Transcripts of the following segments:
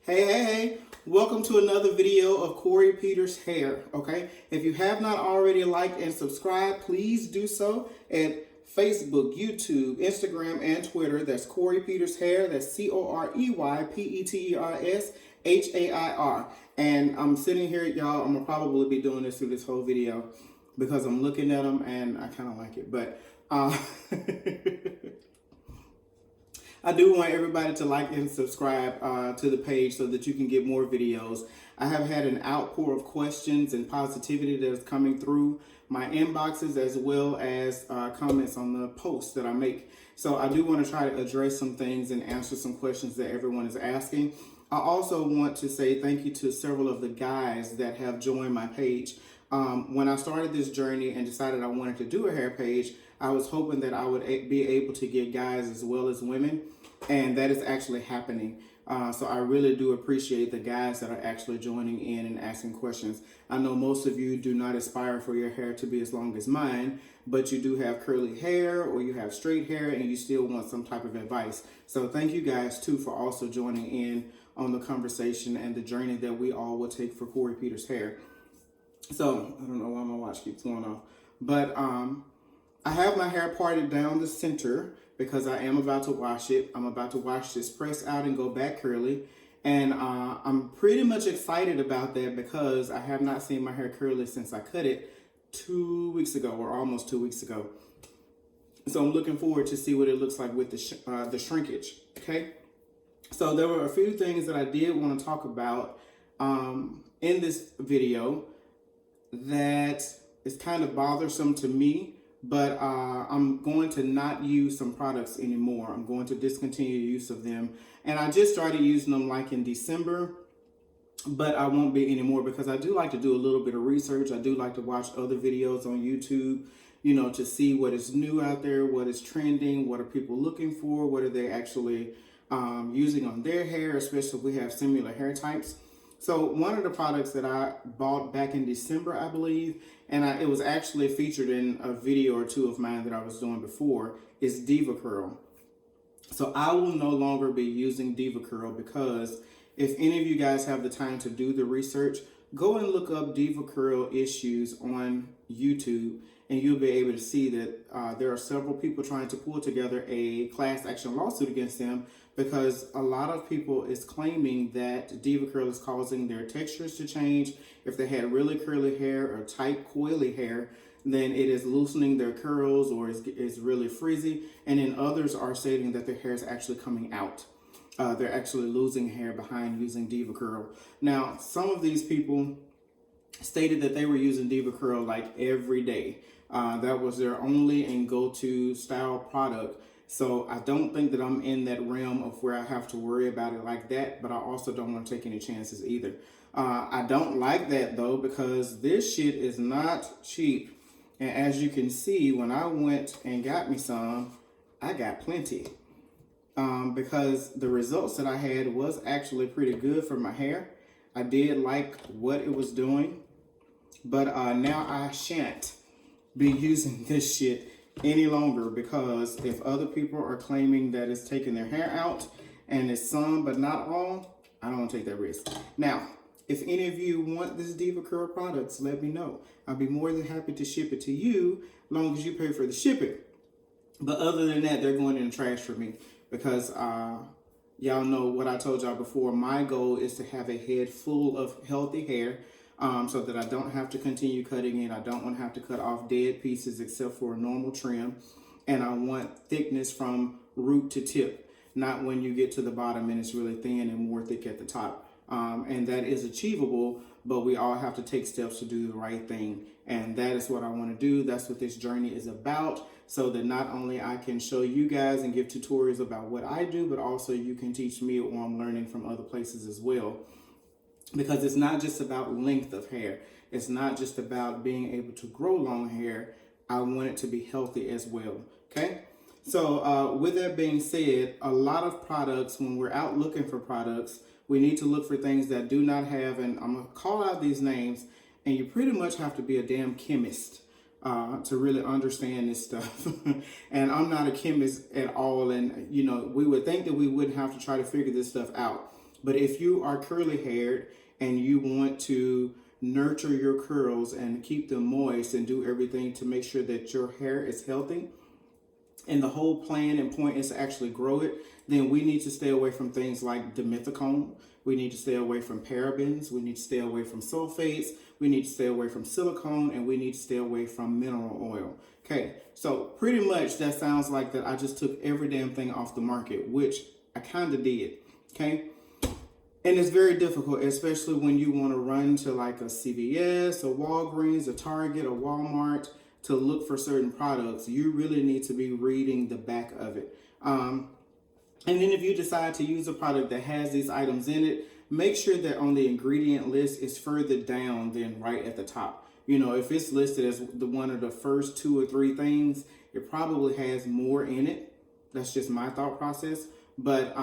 Hey, welcome to another video of Corey Peters Hair, okay? If you have not already liked and subscribed, please do so at Facebook, YouTube, Instagram, and Twitter. That's Corey Peters Hair. That's CoreyPetersHair. And I'm sitting here, y'all, I'm gonna probably be doing this through this whole video because I'm looking at them and I kind of like it, but I do want everybody to like and subscribe to the page so that you can get more videos. I have had an outpour of questions and positivity that is coming through my inboxes as well as comments on the posts that I make. So I do want to try to address some things and answer some questions that everyone is asking. I also want to say thank you to several of the guys that have joined my page. When I started this journey and decided I wanted to do a hair page, I was hoping that I would be able to get guys as well as women, and that is actually happening. So I really do appreciate the guys that are actually joining in and asking questions. I know most of you do not aspire for your hair to be as long as mine, but you do have curly hair or you have straight hair and you still want some type of advice. So thank you guys too for also joining in on the conversation and the journey that we all will take for Corey Peters Hair. So I don't know why my watch keeps going off, but I have my hair parted down the center because I am about to wash it. I'm about to wash this press out and go back curly. And I'm pretty much excited about that because I have not seen my hair curly since I cut it 2 weeks ago or almost 2 weeks ago. So I'm looking forward to see what it looks like with the shrinkage, okay? So there were a few things that I did want to talk about in this video that is kind of bothersome to me. But I'm going to not use some products anymore. I'm going to discontinue the use of them. And I just started using them like in December, but I won't be anymore because I do like to do a little bit of research. I do like to watch other videos on YouTube, you know, to see what is new out there, what is trending, what are people looking for, what are they actually using on their hair, especially if we have similar hair types. So one of the products that I bought back in December, I believe, and it was actually featured in a video or two of mine that I was doing before, is Diva Curl. So I will no longer be using Diva Curl because if any of you guys have the time to do the research, go and look up Diva Curl issues on YouTube and you'll be able to see that there are several people trying to pull together a class action lawsuit against them because a lot of people is claiming that Diva Curl is causing their textures to change. If they had really curly hair or tight coily hair, then it is loosening their curls or is really frizzy. And then others are stating that their hair is actually coming out. They're actually losing hair behind using Diva Curl. Now, some of these people stated that they were using Diva Curl like every day. That was their only and go-to style product. So I don't think that I'm in that realm of where I have to worry about it like that, but I also don't want to take any chances either. I don't like that though because this shit is not cheap. And as you can see, when I went and got me some, I got plenty. Because the results that I had was actually pretty good for my hair. I did like what it was doing, but now I shan't be using this shit any longer because if other people are claiming that it's taking their hair out and it's some but not all, I don't want to take that risk. Now, if any of you want this Diva Curl products, let me know. I'll be more than happy to ship it to you as long as you pay for the shipping. But other than that, they're going in the trash for me because y'all know what I told y'all before. My goal is to have a head full of healthy hair so that I don't have to continue cutting it. I don't want to have to cut off dead pieces except for a normal trim. And I want thickness from root to tip, not when you get to the bottom and it's really thin and more thick at the top. And that is achievable, but we all have to take steps to do the right thing. And that is what I want to do. That's what this journey is about, so that not only I can show you guys and give tutorials about what I do, but also you can teach me or I'm learning from other places as well. Because it's not just about length of hair. It's not just about being able to grow long hair. I want it to be healthy as well, okay? So with that being said, a lot of products, when we're out looking for products, we need to look for things that do not have, and I'm gonna call out these names, and you pretty much have to be a damn chemist to really understand this stuff. And I'm not a chemist at all, and you know, we would think that we wouldn't have to try to figure this stuff out. But if you are curly haired and you want to nurture your curls and keep them moist and do everything to make sure that your hair is healthy, and the whole plan and point is to actually grow it, then we need to stay away from things like dimethicone. We need to stay away from parabens. We need to stay away from sulfates. We need to stay away from silicone, and we need to stay away from mineral oil. Okay, so pretty much that sounds like that I just took every damn thing off the market, which I kind of did. Okay, and it's very difficult, especially when you want to run to like a CVS, a Walgreens, a Target, a Walmart to look for certain products. You really need to be reading the back of it. And then if you decide to use a product that has these items in it, make sure that on the ingredient list is further down than right at the top. You know, if it's listed as the one of the first 2 or 3 things, it probably has more in it. That's just my thought process. But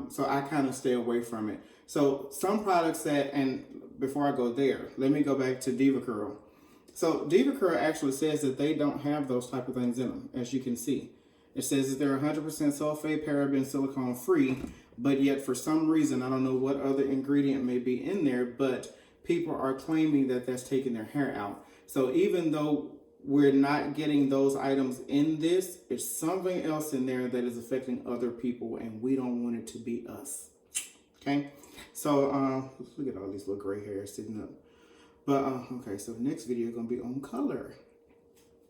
so I kind of stay away from it. So some products that, and before I go there, let me go back to Diva Curl. So Diva Curl actually says that they don't have those type of things in them, as you can see. It says that they're 100% sulfate, paraben, silicone free, but yet for some reason, I don't know what other ingredient may be in there, but people are claiming that that's taking their hair out. So even though we're not getting those items in this, it's something else in there that is affecting other people, and we don't want it to be us. Okay? So look at all these little gray hairs sitting up. But okay, so the next video is going to be on color.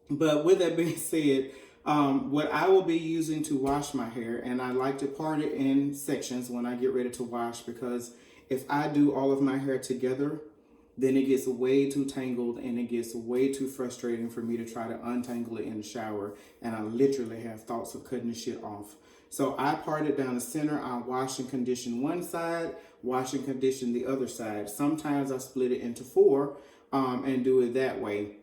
But with that being said, what I will be using to wash my hair, and I like to part it in sections when I get ready to wash, because if I do all of my hair together, then it gets way too tangled and it gets way too frustrating for me to try to untangle it in the shower, and I literally have thoughts of cutting the shit off. So I part it down the center. I wash and condition one side, wash and condition the other side. Sometimes I split it into 4 and do it that way.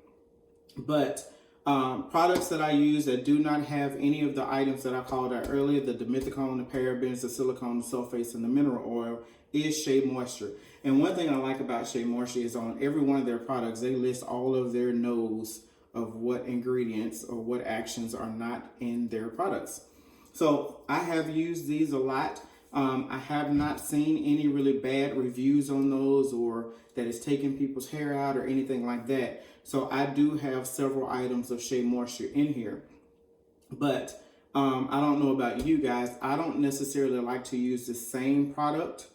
But products that I use that do not have any of the items that I called out earlier, the dimethicone, the parabens, the silicone, the sulfates, and the mineral oil, is Shea Moisture. And one thing I like about Shea Moisture is on every one of their products, they list all of their no's of what ingredients or what actions are not in their products. So I have used these a lot. I have not seen any really bad reviews on those, or that it's taking people's hair out or anything like that. So I do have several items of Shea Moisture in here. But I don't know about you guys. I don't necessarily like to use the same product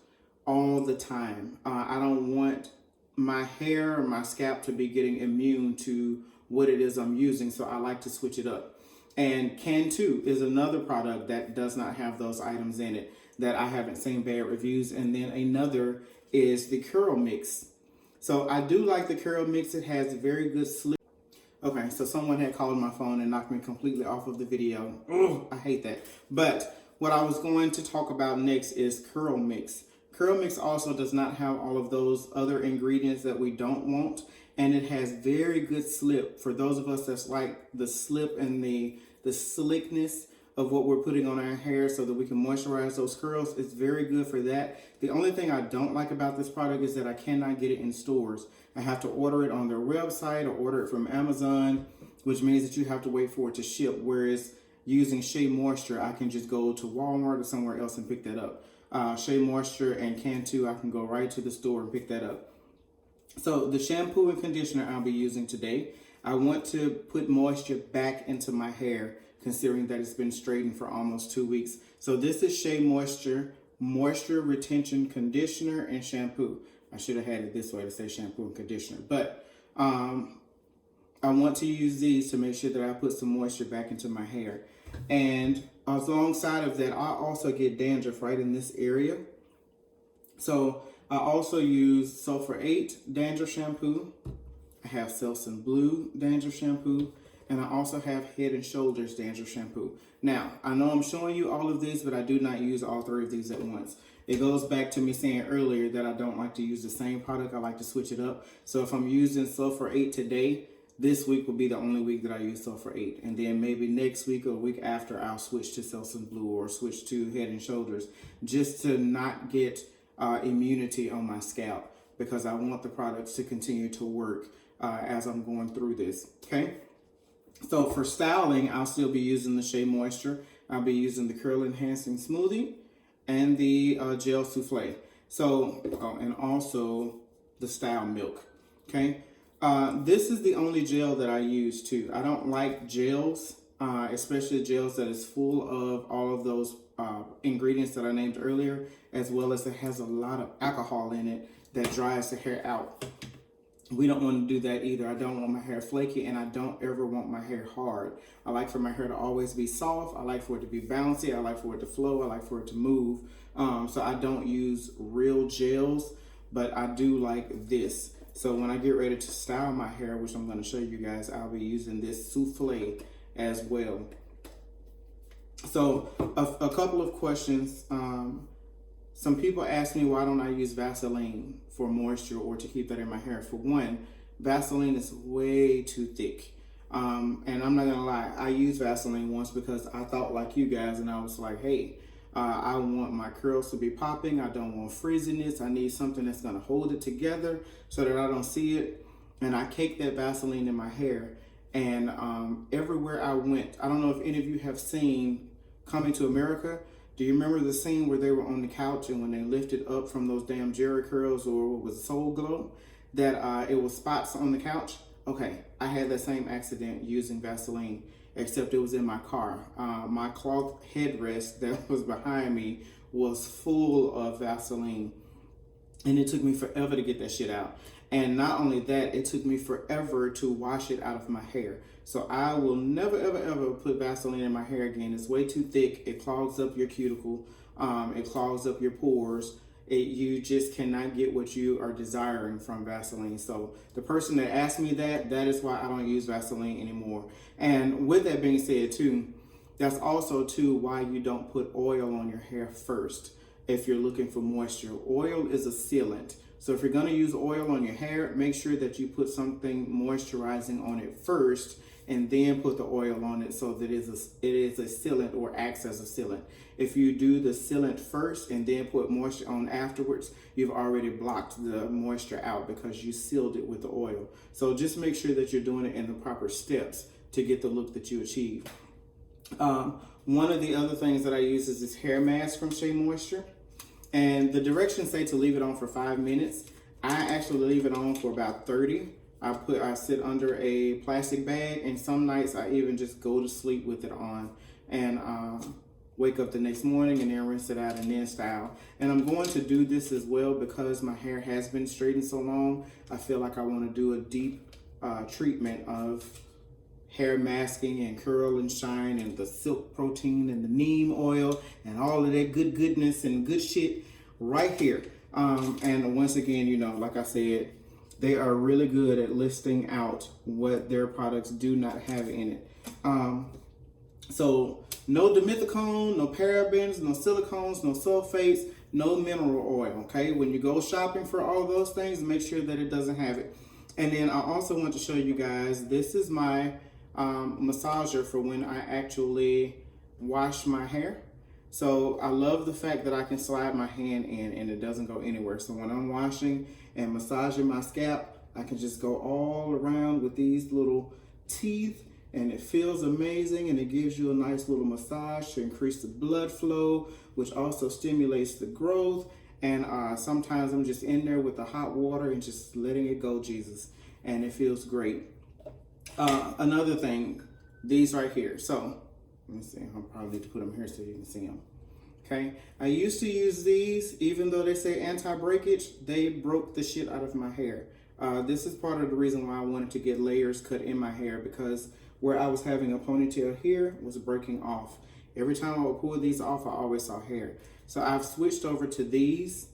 all the time. I don't want my hair or my scalp to be getting immune to what it is I'm using. So I like to switch it up. And Can2 is another product that does not have those items in it that I haven't seen bad reviews. And then another is the Curl Mix. So I do like the Curl Mix. It has very good slip. Okay, so someone had called my phone and knocked me completely off of the video. Ugh, I hate that. But what I was going to talk about next is Curl Mix. Curl Mix also does not have all of those other ingredients that we don't want. And it has very good slip. For those of us that's like the slip and the slickness of what we're putting on our hair so that we can moisturize those curls, it's very good for that. The only thing I don't like about this product is that I cannot get it in stores. I have to order it on their website or order it from Amazon, which means that you have to wait for it to ship. Whereas using Shea Moisture, I can just go to Walmart or somewhere else and pick that up. Shea Moisture and Can2, I can go right to the store and pick that up. So the shampoo and conditioner I'll be using today, I want to put moisture back into my hair, considering that it's been straightened for almost 2 weeks. So this is Shea Moisture, Moisture Retention Conditioner and Shampoo. I should have had it this way to say shampoo and conditioner. But I want to use these to make sure that I put some moisture back into my hair. And alongside of that, I also get dandruff right in this area. So I also use Sulfur 8 dandruff shampoo. I have Selsun Blue dandruff shampoo. And I also have Head and Shoulders dandruff shampoo. Now, I know I'm showing you all of these, but I do not use all 3 of these at once. It goes back to me saying earlier that I don't like to use the same product. I like to switch it up. So if I'm using Sulfur 8 today, this week will be the only week that I use Sulfur 8. And then maybe next week or week after, I'll switch to Selsun Blue or switch to Head and Shoulders, just to not get immunity on my scalp, because I want the products to continue to work as I'm going through this, okay? So for styling, I'll still be using the Shea Moisture. I'll be using the Curl Enhancing Smoothie and the Gel Souffle. So, oh, and also the Style Milk. Okay. This is the only gel that I use too. I don't like gels, especially gels that is full of all of those ingredients that I named earlier, as well as it has a lot of alcohol in it that dries the hair out. We don't want to do that either. I don't want my hair flaky, and I don't ever want my hair hard. I like for my hair to always be soft. I like for it to be bouncy. I like for it to flow. I like for it to move. So I don't use real gels, but I do like this. So when I get ready to style my hair, which I'm going to show you guys, I'll be using this souffle as well. So a couple of questions. Some people ask me, why don't I use Vaseline for moisture or to keep that in my hair? For one, Vaseline is way too thick. And I'm not gonna lie, I used Vaseline once because I thought like you guys, and I was like, hey, I want my curls to be popping. I don't want frizziness. I need something that's gonna hold it together so that I don't see it. And I caked that Vaseline in my hair, and everywhere I went, I don't know if any of you have seen Coming to America. Do you remember the scene where they were on the couch and when they lifted up from those damn Jerry curls, or what was Soul Glow, that it was spots on the couch? Okay, I had that same accident using Vaseline, except it was in my car. My cloth headrest that was behind me was full of Vaseline, and it took me forever to get that shit out. And not only that, it took me forever to wash it out of my hair. So I will never, ever, ever put Vaseline in my hair again. It's way too thick. It clogs up your cuticle. It clogs up your pores. You just cannot get what you are desiring from Vaseline. So the person that asked me that is why I don't use Vaseline anymore. And with that being said too, that's also too why you don't put oil on your hair first if you're looking for moisture. Oil is a sealant. So if you're gonna use oil on your hair, make sure that you put something moisturizing on it first and then put the oil on it so that it is a sealant or acts as a sealant. If you do the sealant first and then put moisture on afterwards, you've already blocked the moisture out because you sealed it with the oil. So just make sure that you're doing it in the proper steps to get the look that you achieve. One of the other things that I use is this hair mask from Shea Moisture. And the directions say to leave it on for 5 minutes. I actually leave it on for about 30. I sit under a plastic bag, and some nights I even just go to sleep with it on and wake up the next morning and then rinse it out and then style. And I'm going to do this as well because my hair has been straightened so long. I feel like I want to do a deep treatment of hair masking and curl and shine and the silk protein and the neem oil and all of that goodness and good shit right here. And once again, you know, like I said, they are really good at listing out what their products do not have in it. So no dimethicone, no parabens, no silicones, no sulfates, no mineral oil, okay? When you go shopping for all those things, make sure that it doesn't have it. And then I also want to show you guys, this is my massager for when I actually wash my hair. So I love the fact that I can slide my hand in and it doesn't go anywhere. So when I'm washing and massaging my scalp, I can just go all around with these little teeth, and it feels amazing, and it gives you a nice little massage to increase the blood flow, which also stimulates the growth. And sometimes I'm just in there with the hot water and just letting it go, Jesus, and it feels great. Another thing, these right here. So let me see, I'll probably need to put them here so you can see them. Okay, I used to use these, even though they say anti-breakage, they broke the shit out of my hair. This is part of the reason why I wanted to get layers cut in my hair, because where I was having a ponytail here was breaking off. Every time I would pull these off, I always saw hair. So I've switched over to these.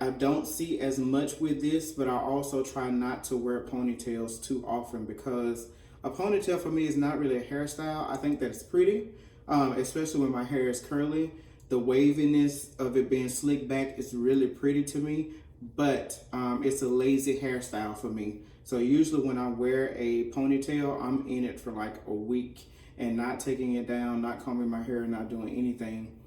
I don't see as much with this, but I also try not to wear ponytails too often, because a ponytail for me is not really a hairstyle. I think that it's pretty, especially when my hair is curly. The waviness of it being slicked back is really pretty to me, but it's a lazy hairstyle for me. So usually when I wear a ponytail, I'm in it for like a week and not taking it down, not combing my hair, not doing anything.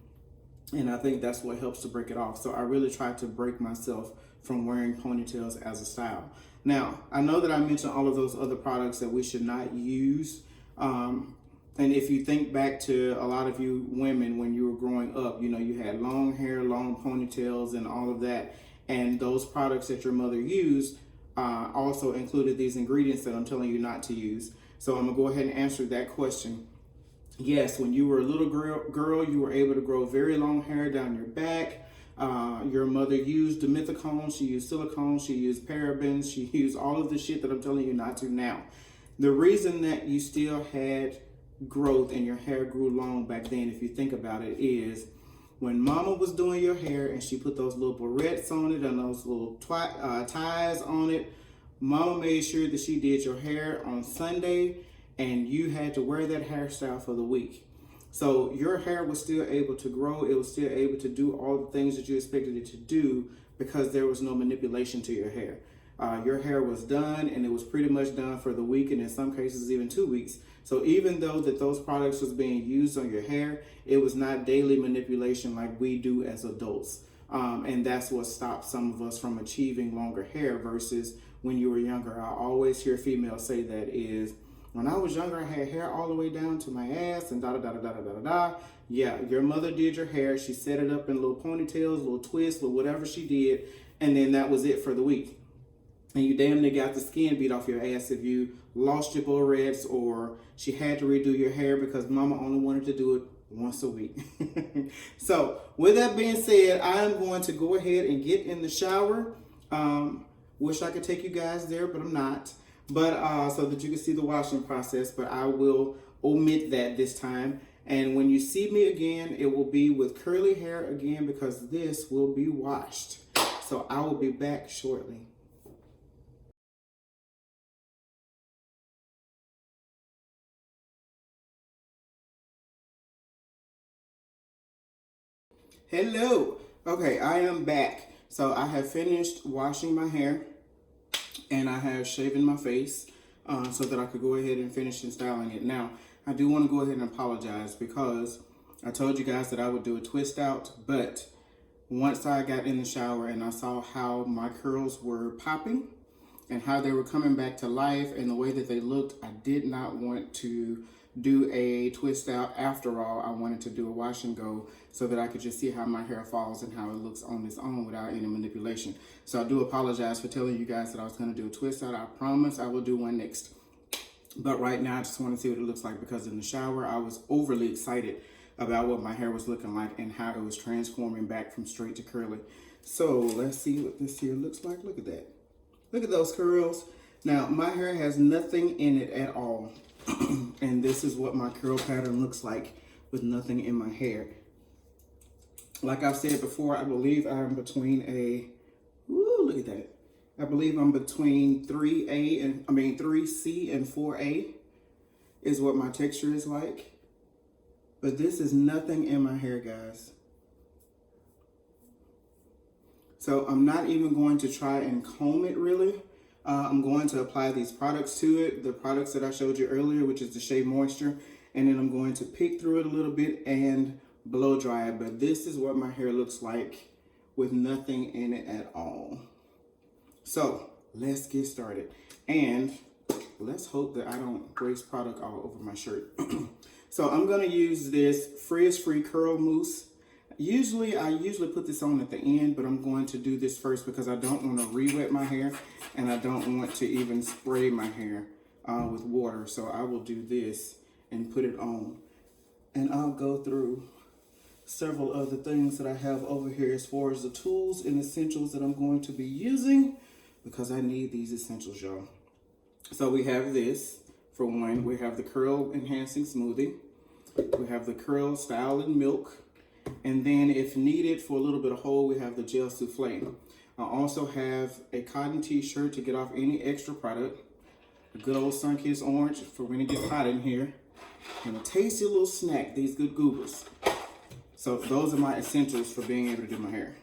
And I think that's what helps to break it off. So I really try to break myself from wearing ponytails as a style. Now, I know that I mentioned all of those other products that we should not use And if you think back to a lot of you women when you were growing up, you know, you had long hair, long ponytails, and all of that. And those products that your mother used also included these ingredients that I'm telling you not to use. So I'm gonna go ahead and answer that question. Yes, when you were a little girl, you were able to grow very long hair down your back. Your mother used dimethicone, she used silicone, she used parabens, she used all of the shit that I'm telling you not to now. The reason that you still had growth and your hair grew long back then, if you think about it, is when mama was doing your hair and she put those little barrettes on it and those little ties on it, mama made sure that she did your hair on Sunday and you had to wear that hairstyle for the week. So your hair was still able to grow, it was still able to do all the things that you expected it to do because there was no manipulation to your hair. Your hair was done and it was pretty much done for the week, and in some cases even 2 weeks. So even though that those products was being used on your hair, it was not daily manipulation like we do as adults. And that's what stops some of us from achieving longer hair versus when you were younger. I always hear females say that is, when I was younger, I had hair all the way down to my ass and da-da-da-da-da-da-da-da. Yeah, your mother did your hair. She set it up in little ponytails, little twists, or whatever she did, and then that was it for the week. And you damn near got the skin beat off your ass if you lost your barrettes or she had to redo your hair because mama only wanted to do it once a week. So with that being said, I'm going to go ahead and get in the shower. Wish I could take you guys there, but I'm not. But so that you can see the washing process, but I will omit that this time. And when you see me again, it will be with curly hair again because this will be washed. So I will be back shortly. Hello. Okay, I am back. So I have finished washing my hair and I have shaven my face so that I could go ahead and finish and styling it. Now, I do want to go ahead and apologize because I told you guys that I would do a twist out, but once I got in the shower and I saw how my curls were popping and how they were coming back to life and the way that they looked, I did not want to do a twist out. After all, I wanted to do a wash and go so that I could just see how my hair falls and how it looks on its own without any manipulation. So I do apologize for telling you guys that I was going to do a twist out. I promise I will do one next. But right now I just want to see what it looks like because in the shower I was overly excited about what my hair was looking like and how it was transforming back from straight to curly. So let's see what this here looks like. Look at that. Look at those curls. Now my hair has nothing in it at all. And this is what my curl pattern looks like with nothing in my hair. Like I've said before, I believe I'm between a, ooh, look at that. I believe I'm between 3C and 4A is what my texture is like. But this is nothing in my hair, guys. So I'm not even going to try and comb it really. I'm going to apply these products to it, the products that I showed you earlier, which is the Shea Moisture, and then I'm going to pick through it a little bit and blow dry it. But this is what my hair looks like with nothing in it at all. So let's get started. And let's hope that I don't waste product all over my shirt. So I'm gonna use this frizz-free curl mousse. I usually put this on at the end, but I'm going to do this first because I don't want to re-wet my hair and I don't want to even spray my hair with water. So I will do this and put it on. And I'll go through several other things that I have over here as far as the tools and essentials that I'm going to be using because I need these essentials, y'all. So we have this, for one. We have the Curl Enhancing Smoothie. We have the Curl Style and Milk. And then if needed for a little bit of hold, we have the Gel Souffle. I also have a cotton t-shirt to get off any extra product. A good old Sunkissed orange for when it gets hot in here. And a tasty little snack, these good goobers. So those are my essentials for being able to do my hair.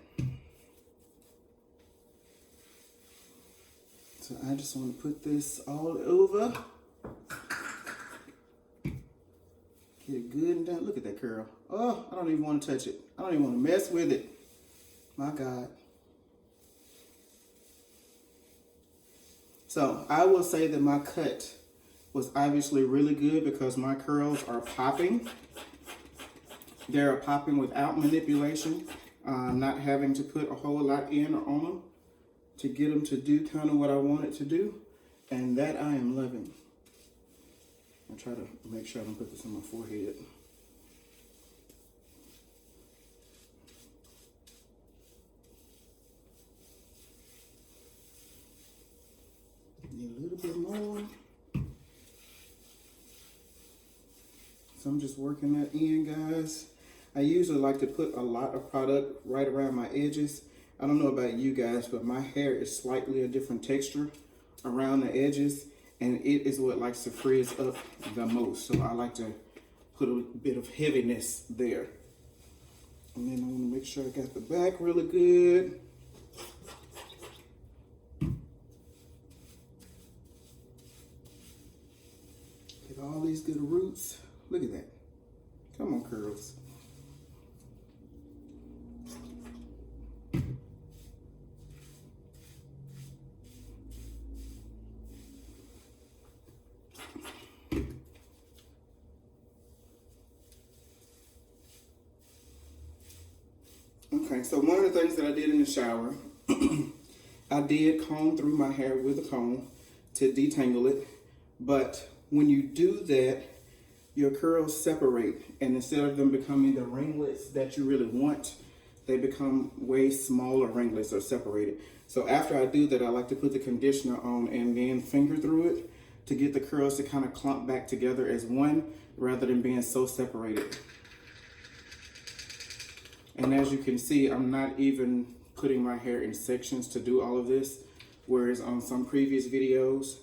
So I just want to put this all over. Get it good and done. Look at that curl. Oh, I don't even want to touch it. I don't even want to mess with it. My God. So I will say that my cut was obviously really good because my curls are popping. They're popping without manipulation, not having to put a whole lot in or on them to get them to do kind of what I want it to do. And that I am loving. I'll try to make sure I don't put this on my forehead. Need a little bit more. So I'm just working that in, guys. I usually like to put a lot of product right around my edges. I don't know about you guys, but my hair is slightly a different texture around the edges, and it is what likes to frizz up the most. So I like to put a bit of heaviness there. And then I want to make sure I got the back really good. Get all these good roots. Look at that. Come on, curls. Okay, so one of the things that I did in the shower, I did comb through my hair with a comb to detangle it. But when you do that, your curls separate, and instead of them becoming the ringlets that you really want, they become way smaller ringlets or separated. So after I do that, I like to put the conditioner on and then finger through it to get the curls to kind of clump back together as one rather than being so separated. And as you can see, I'm not even putting my hair in sections to do all of this, whereas on some previous videos,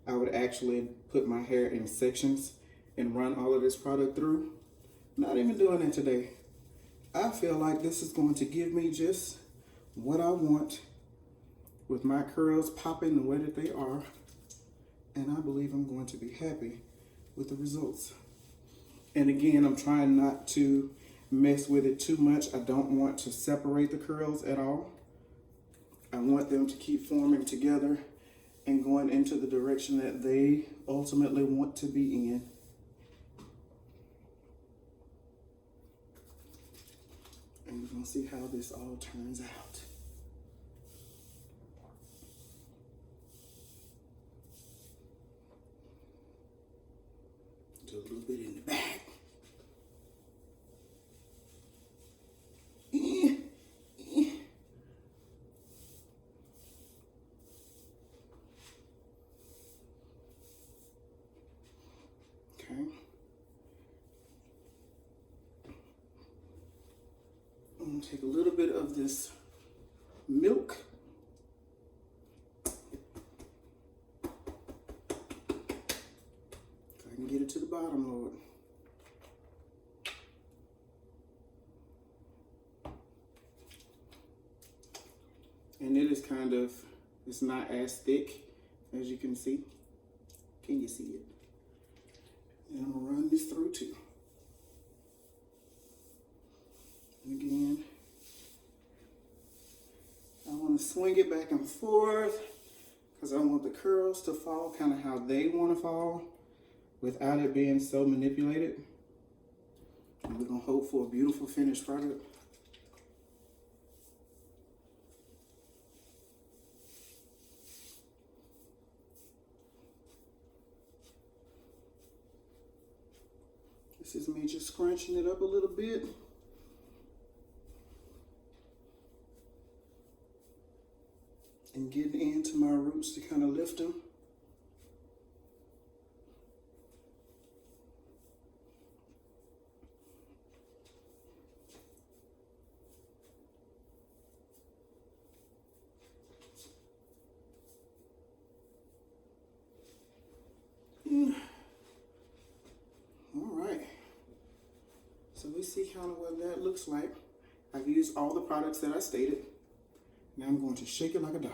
I would actually put my hair in sections and run all of this product through. Not even doing it today. I feel like this is going to give me just what I want with my curls popping the way that they are. And I believe I'm going to be happy with the results. And again, I'm trying not to mess with it too much. I don't want to separate the curls at all. I want them to keep forming together and going into the direction that they ultimately want to be in. And we're gonna see how this all turns out. Do a little bit in the back. Okay. I'm gonna take a little bit of this milk. If I can get it to the bottom, Lord. And it is kind of, it's not as thick as you can see. Can you see it? And I'm gonna run this through too. And again, I want to swing it back and forth because I want the curls to fall kind of how they want to fall without it being so manipulated. And we're gonna hope for a beautiful finished product. This is me just scrunching it up a little bit. And getting into my roots to kind of lift them. So we see kind of what that looks like. I've used all the products that I stated. Now I'm going to shake it like a dog.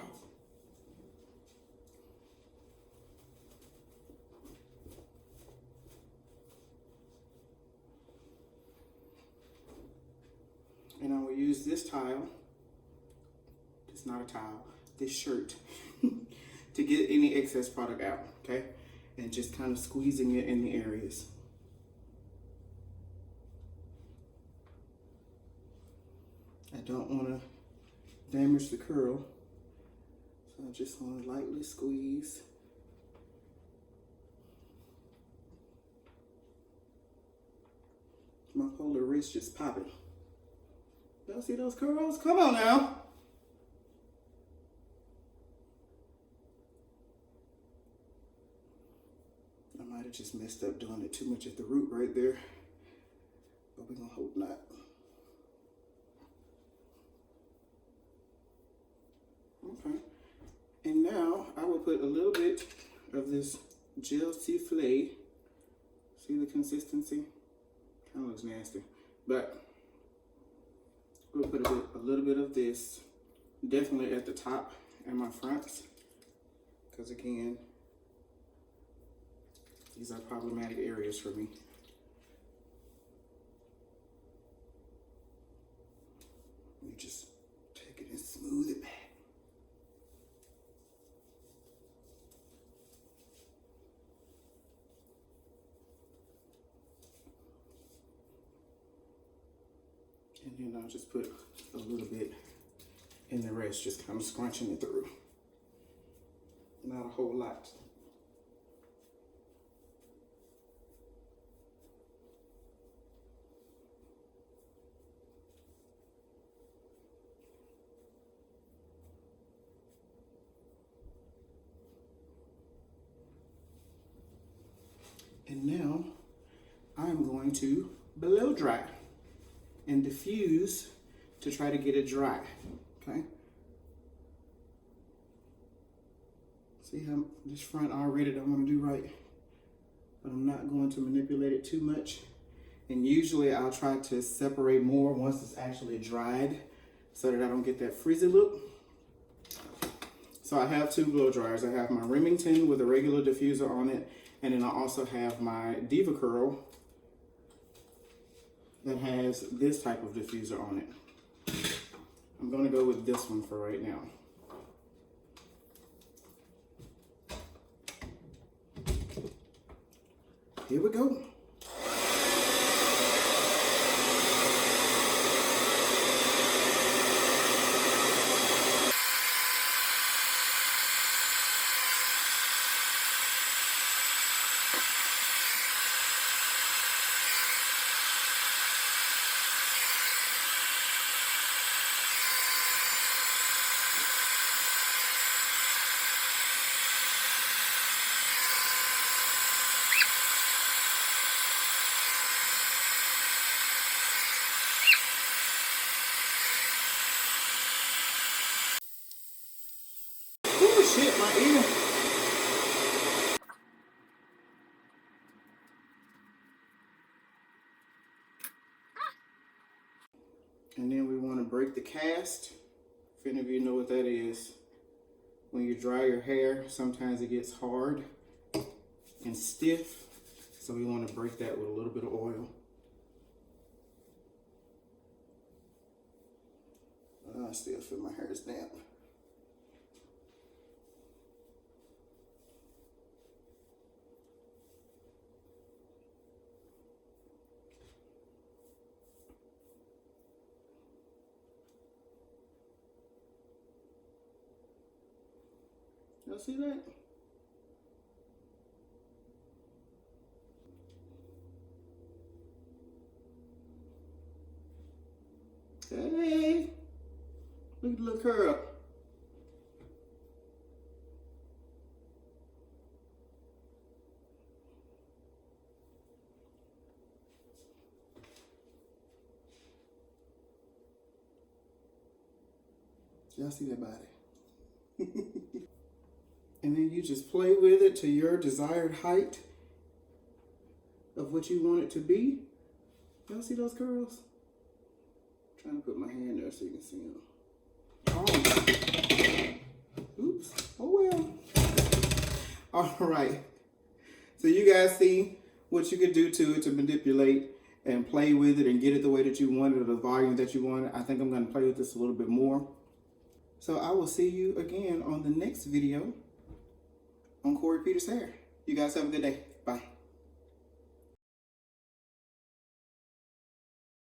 And I will use this towel, it's not a towel, this shirt, to get any excess product out, okay? and just kind of squeezing it in the areas. I don't want to damage the curl, so I just want to lightly squeeze. My polar wrist just popping. Y'all see those curls? Come on now. I might have just messed up doing it too much at the root right there, but we're gonna hope not. Okay, and now I will put a little bit of this gel souffle. See the consistency? Kind of looks nasty, but we'll put a little bit of this, definitely at the top and my fronts, because again, these are problematic areas for me. You just take it and smooth it back. And then I'll just put a little bit in the rest, just kind of scrunching it through. Not a whole lot. And now I'm going to blow dry and diffuse to try to get it dry, okay? See how this front already don't want to do right, but I'm not going to manipulate it too much. And usually I'll try to separate more once it's actually dried so that I don't get that frizzy look. So I have two blow dryers. I have my Remington with a regular diffuser on it, and then I also have my Diva Curl that has this type of diffuser on it. I'm gonna go with this one for right now. Here we go. Oh shit, my ear. And then we want to break the cast. If any of you know what that is, when you dry your hair, sometimes it gets hard and stiff. So we want to break that with a little bit of oil. I still feel my hair is damp. Y'all see that? Hey, look at the little curl. Y'all see that body? And then you just play with it to your desired height of what you want it to be. Y'all see those curls? I'm trying to put my hand there so you can see them. Oh. Oops. Oh well. All right. So you guys see what you can do to it to manipulate and play with it and get it the way that you want it or the volume that you want it. I think I'm going to play with this a little bit more. So I will see you again on the next video on Corey Peters Hair. You guys have a good day. Bye.